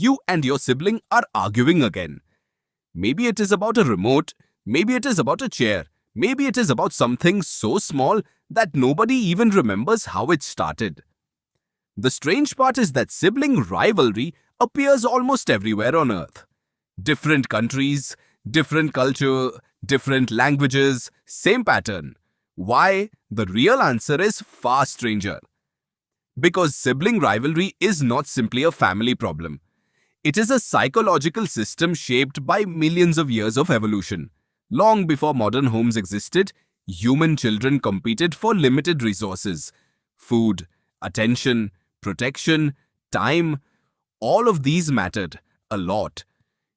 You and your sibling are arguing again. Maybe it is about a remote, maybe it is about a chair, maybe it is about something so small that nobody even remembers how it started. The strange part is that sibling rivalry appears almost everywhere on Earth. Different countries, different culture, different languages, same pattern. Why? The real answer is far stranger. Because sibling rivalry is not simply a family problem. It is a psychological system shaped by millions of years of evolution. Long before modern homes existed, human children competed for limited resources. Food, attention, protection, time, all of these mattered a lot.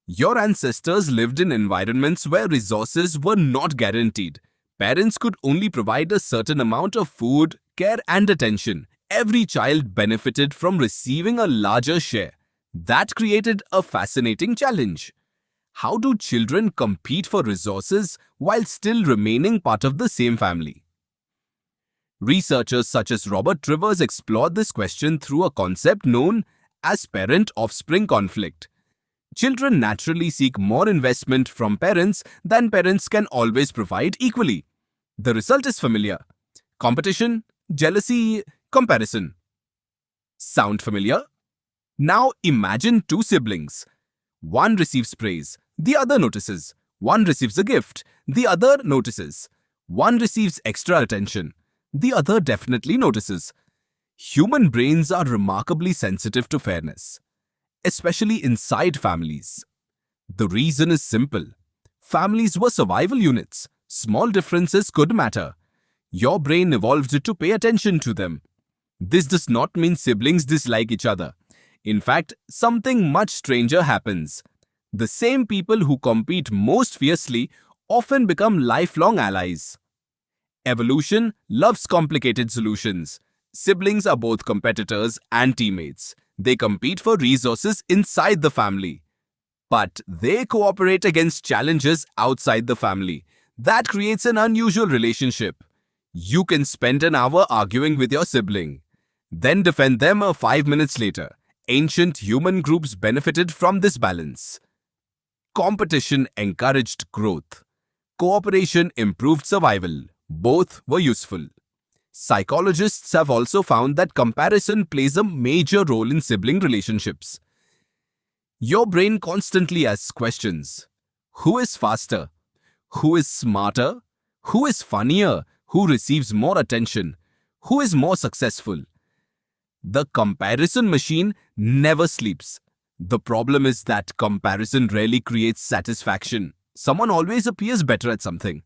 Your ancestors lived in environments where resources were not guaranteed. Parents could only provide a certain amount of food, care, and attention. Every child benefited from receiving a larger share. That created a fascinating challenge. How do children compete for resources while still remaining part of the same family? Researchers such as Robert Rivers explored this question through a concept known as parent-offspring conflict. Children naturally seek more investment from parents than parents can always provide equally. The result is familiar. Competition, jealousy, comparison. Sound familiar? Now imagine two siblings. One receives praise, the other notices. One receives a gift, the other notices. One receives extra attention, the other definitely notices. Human brains are remarkably sensitive to fairness, especially inside families. The reason is simple. Families were survival units. Small differences could matter. Your brain evolved to pay attention to them. This does not mean siblings dislike each other. In fact, something much stranger happens. The same people who compete most fiercely often become lifelong allies. Evolution loves complicated solutions. Siblings are both competitors and teammates. They compete for resources inside the family. But they cooperate against challenges outside the family. That creates an unusual relationship. You can spend an hour arguing with your sibling, then defend them 5 minutes later. Ancient human groups benefited from this balance. Competition encouraged growth. Cooperation improved survival. Both were useful. Psychologists have also found that comparison plays a major role in sibling relationships. Your brain constantly asks questions. Who is faster? Who is smarter? Who is funnier? Who receives more attention? Who is more successful? The comparison machine never sleeps. The problem is that comparison rarely creates satisfaction. Someone always appears better at something.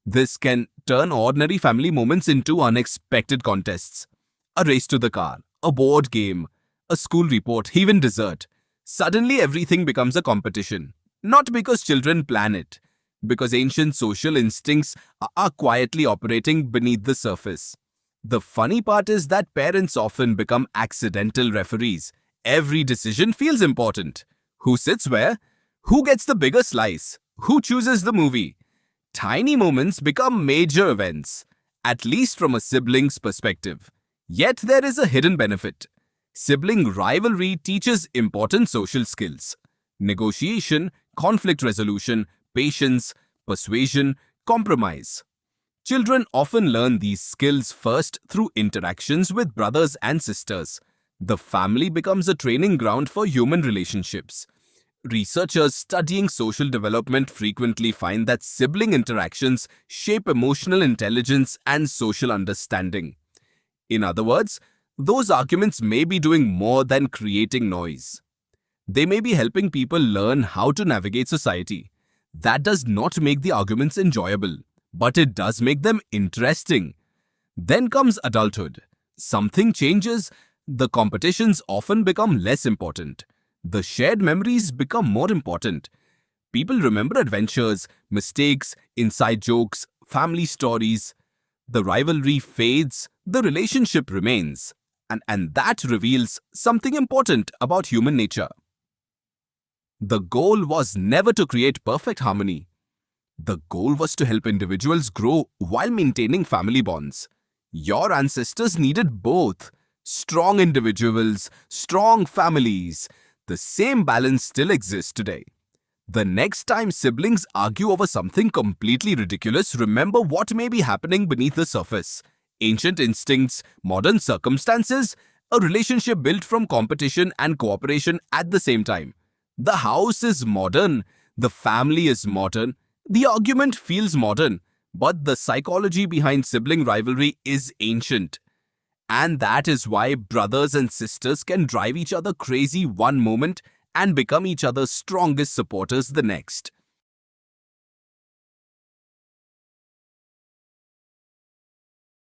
This can turn ordinary family moments into unexpected contests. A race to the car, a board game, a school report, even dessert. Suddenly everything becomes a competition. Not because children plan it, because ancient social instincts are quietly operating beneath the surface. The funny part is that parents often become accidental referees. Every decision feels important. Who sits where? Who gets the bigger slice? Who chooses the movie? Tiny moments become major events, at least from a sibling's perspective. Yet there is a hidden benefit. Sibling rivalry teaches important social skills: negotiation, conflict resolution, patience, persuasion, compromise. Children often learn these skills first through interactions with brothers and sisters. The family becomes a training ground for human relationships. Researchers studying social development frequently find that sibling interactions shape emotional intelligence and social understanding. In other words, those arguments may be doing more than creating noise. They may be helping people learn how to navigate society. That does not make the arguments enjoyable, but it does make them interesting. Then comes adulthood. Something changes. The competitions often become less important. The shared memories become more important. People remember adventures, mistakes, inside jokes, family stories. The rivalry fades, the relationship remains. And that reveals something important about human nature. The goal was never to create perfect harmony. The goal was to help individuals grow while maintaining family bonds. Your ancestors needed both: strong individuals, strong families. the same balance still exists today. The next time siblings argue over something completely ridiculous, remember what may be happening beneath the surface. Ancient instincts, modern circumstances, a relationship built from competition and cooperation at the same time. The house is modern, the family is modern, the argument feels modern, but the psychology behind sibling rivalry is ancient. And that is why brothers and sisters can drive each other crazy one moment and become each other's strongest supporters the next.